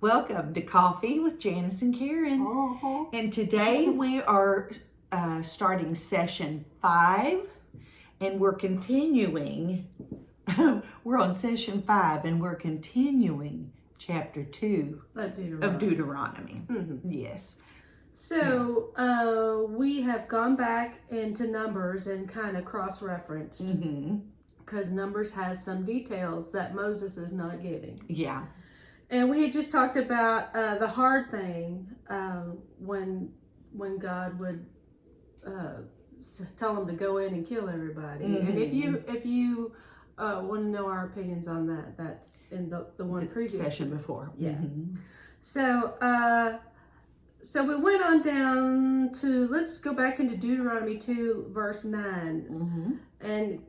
Welcome to Coffee with Janis and Karen. And today we are starting session 5, and we're continuing. We're on session 5, and we're continuing chapter 2 of Deuteronomy. Yes. So we have gone back into Numbers and kind of cross-referenced because Numbers has some details that Moses is not giving. Yeah. And we had just talked about the hard thing when God would tell them to go in and kill everybody. And if you want to know our opinions on that, that's in the one previous session before. Yeah. So we went on down to, let's go back into Deuteronomy 2 verse 9. And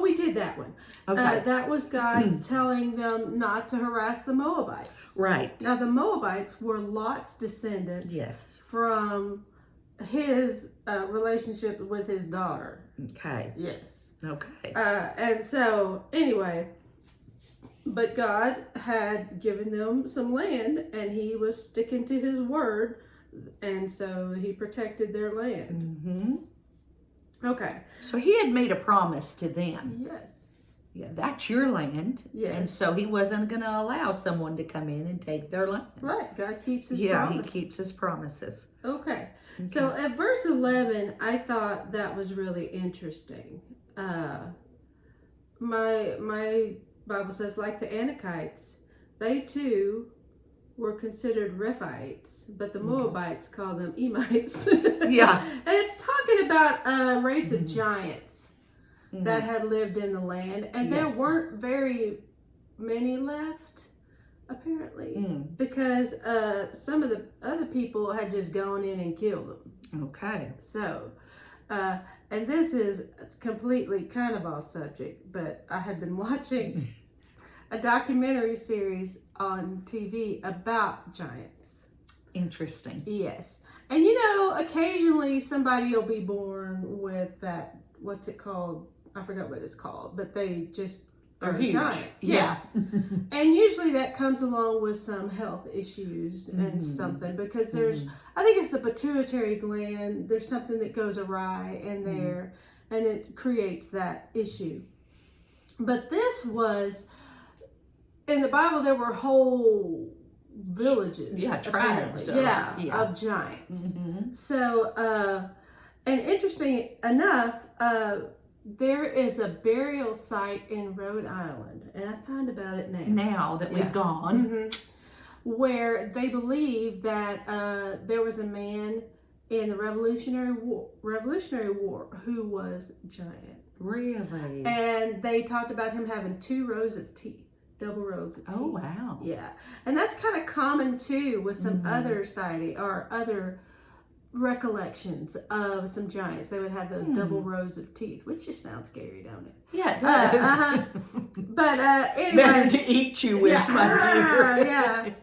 we did that one. Okay. That was God telling them not to harass the Moabites. Right. Now the Moabites were Lot's descendants. Yes. From his relationship with his daughter. Okay. Yes. Okay. And so anyway, but God had given them some land, and he was sticking to his word, and so he protected their land. Okay. So he had made a promise to them. Yes. Yeah, that's your land. Yes. And so he wasn't going to allow someone to come in and take their land. Right. God keeps his promise. promise. He keeps his promises. Okay. So at verse 11, I thought that was really interesting. My Bible says, like the Anakites, they too were considered Rephaites, but the Moabites call them Emites. Yeah. And it's talking about a race of giants that had lived in the land, and there weren't very many left, apparently, because some of the other people had just gone in and killed them. Okay. So, and this is completely kind of off subject, but I had been watching a documentary series on TV about giants. Interesting. Yes. And you know, occasionally somebody will be born with that, what's it called? I forgot what it's called, but they just are huge. Giant. Yeah. And usually that comes along with some health issues and something, because there's, I think it's the pituitary gland, there's something that goes awry in there, and it creates that issue. But this was, in the Bible, there were whole villages. Yeah, tribes. Of giants. So, and interesting enough, there is a burial site in Rhode Island, and I found about it now. Now that we've gone. Where they believe that there was a man in the Revolutionary War who was giant. Really? And they talked about him having 2 rows of teeth. Double rows of teeth. Oh, wow. Yeah. And that's kind of common too with some other sighting or other recollections of some giants. They would have those double rows of teeth, which just sounds scary, don't it? Yeah, it does. But anyway. Better to eat you with, my dear. Yeah.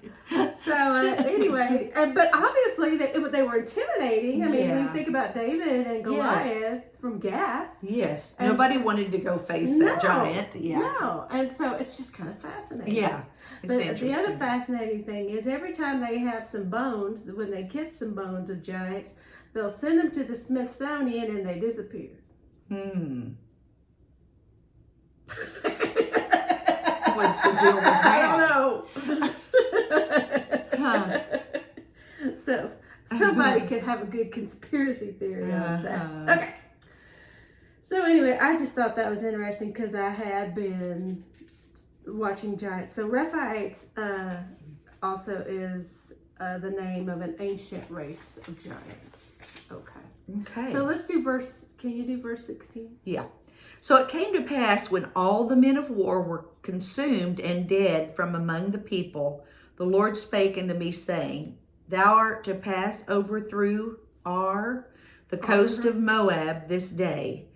So anyway, but obviously they were intimidating. I mean, we think about David and Goliath from Gath. Yes. And nobody wanted to go face that giant. Yeah. No. And so it's just kind of fascinating. Yeah. But the other fascinating thing is every time they have some bones, when they get some bones of giants, they'll send them to the Smithsonian and they disappear. What's the deal with that? I don't know. So somebody could have a good conspiracy theory on that. Okay. So anyway, I just thought that was interesting because I had been watching giants. So Rephaites also is the name of an ancient race of giants. Okay. So let's do can you do verse 16? Yeah. So it came to pass when all the men of war were consumed and dead from among the people, the Lord spake unto me, saying, Thou art to pass over through the coast of Moab this day.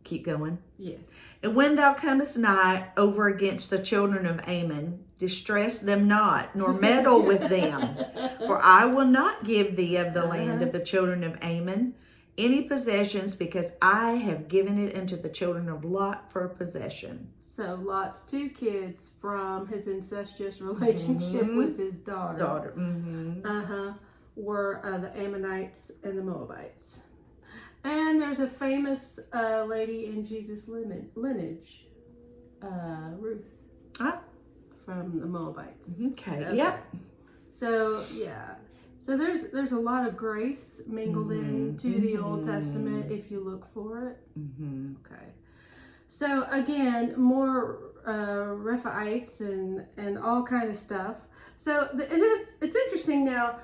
Keep going. Yes. And when thou comest nigh over against the children of Ammon, distress them not, nor meddle with them. For I will not give thee of the land of the children of Ammon, any possessions, because I have given it unto the children of Lot for possession. So Lot's 2 kids from his incestuous relationship with his daughter. Were the Ammonites and the Moabites. And there's a famous lady in Jesus' lineage, Ruth, from the Moabites. Okay. Yep. So yeah, so there's a lot of grace mingled into the Old Testament if you look for it. Okay. So again, more Rephaites and all kind of stuff. So it's interesting now.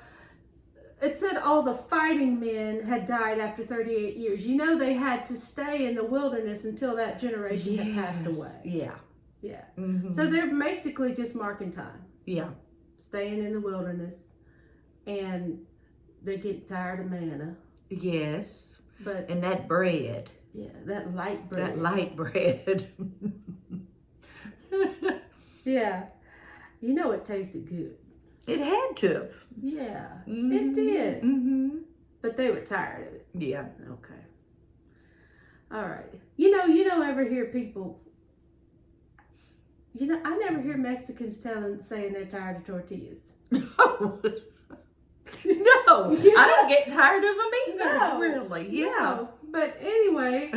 It said all the fighting men had died after 38 years. You know, they had to stay in the wilderness until that generation had passed away. Yeah. Yeah. So they're basically just marking time. Yeah. Staying in the wilderness. And they're getting tired of manna. Yes. And that bread. Yeah, that light bread. That light bread. Yeah. You know it tasted good. It had to have. Yeah, it did. But they were tired of it. Yeah. Okay. All right. You don't ever hear people. I never hear Mexicans saying they're tired of tortillas. No. No, I don't get tired of them either. No, really. Yeah. No. But anyway,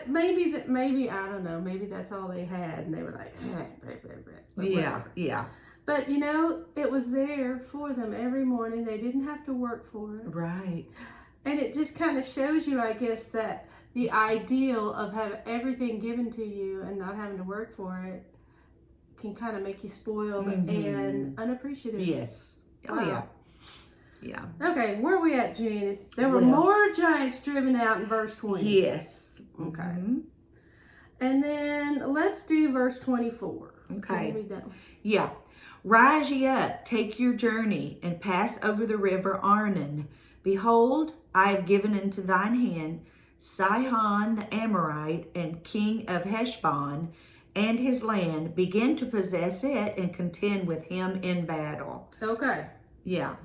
maybe I don't know. Maybe that's all they had, and they were like, yeah, yeah. But it was there for them every morning. They didn't have to work for it. Right. And it just kind of shows you, I guess, that the ideal of having everything given to you and not having to work for it can kind of make you spoiled and unappreciative. Yes. Oh, wow. yeah. Yeah. Okay, where are we at, Janice? There were more giants driven out in verse 20. Yes. Okay. And then let's do verse 24. Okay. Yeah. Rise ye up, take your journey, and pass over the river Arnon. Behold, I have given into thine hand Sihon the Amorite and king of Heshbon and his land. Begin to possess it and contend with him in battle. Okay. Yeah.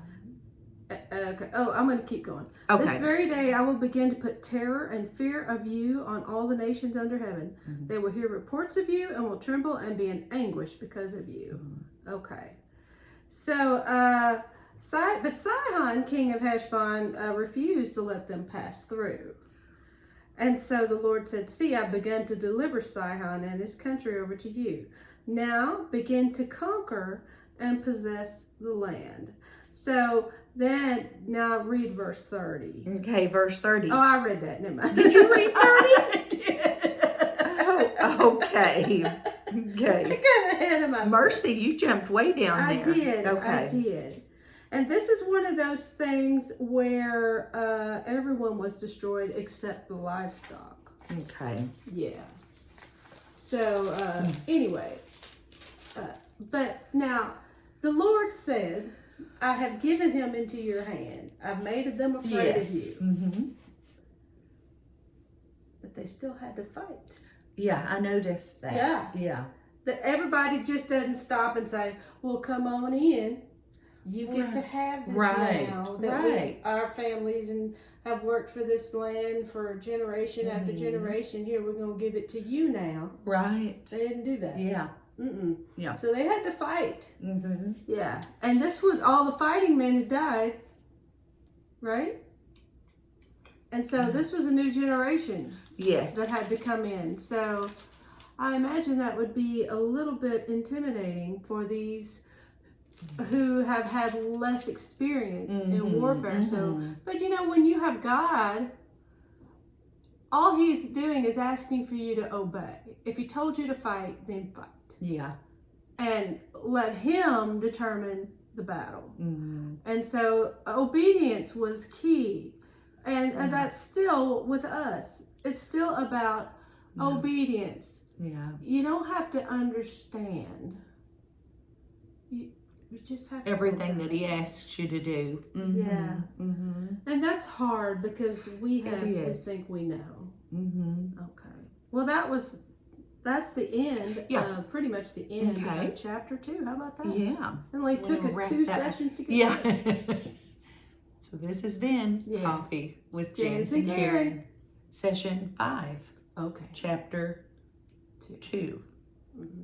Okay. Oh, I'm going to keep going. Okay. This very day I will begin to put terror and fear of you on all the nations under heaven. They will hear reports of you and will tremble and be in anguish because of you. Okay. So, but Sihon, king of Heshbon, refused to let them pass through. And so the Lord said, see, I've begun to deliver Sihon and his country over to you. Now begin to conquer and possess the land. So then, now read verse 30. Okay, verse 30. Oh, I read that. Never mind. Did you read 30? Oh, okay. Okay. I got ahead of myself. Mercy, you jumped way down there. I did. Okay. I did. And this is one of those things where everyone was destroyed except the livestock. Okay. Yeah. So, anyway. But now, the Lord said, I have given him into your hand. I've made them afraid of you. But they still had to fight. Yeah, I noticed that. Yeah. Yeah. That everybody just doesn't stop and say, well, come on in. You get to have this now. That our families and have worked for this land for generation after generation. Here, we're going to give it to you now. Right. They didn't do that. Yeah. Yeah. So they had to fight. Mm-hmm. Yeah. And this was all the fighting men had died. Right? And so this was a new generation. Yes. That had to come in. So I imagine that would be a little bit intimidating for these who have had less experience in warfare. So, but when you have God, all he's doing is asking for you to obey. If he told you to fight, then fight. Yeah. And let him determine the battle. And so obedience was key. And that's still with us. It's still about obedience. Yeah. You don't have to understand. You just have to everything that he asks you to do. Yeah. And that's hard because we think we know. Okay. Well, that's the end. Yeah. Pretty much the end of chapter 2. How about that? Yeah. It only took us 2 sessions to get Yeah. So this has been Coffee with Janis and Karen, session 5. Okay. Chapter 2. Mm-hmm.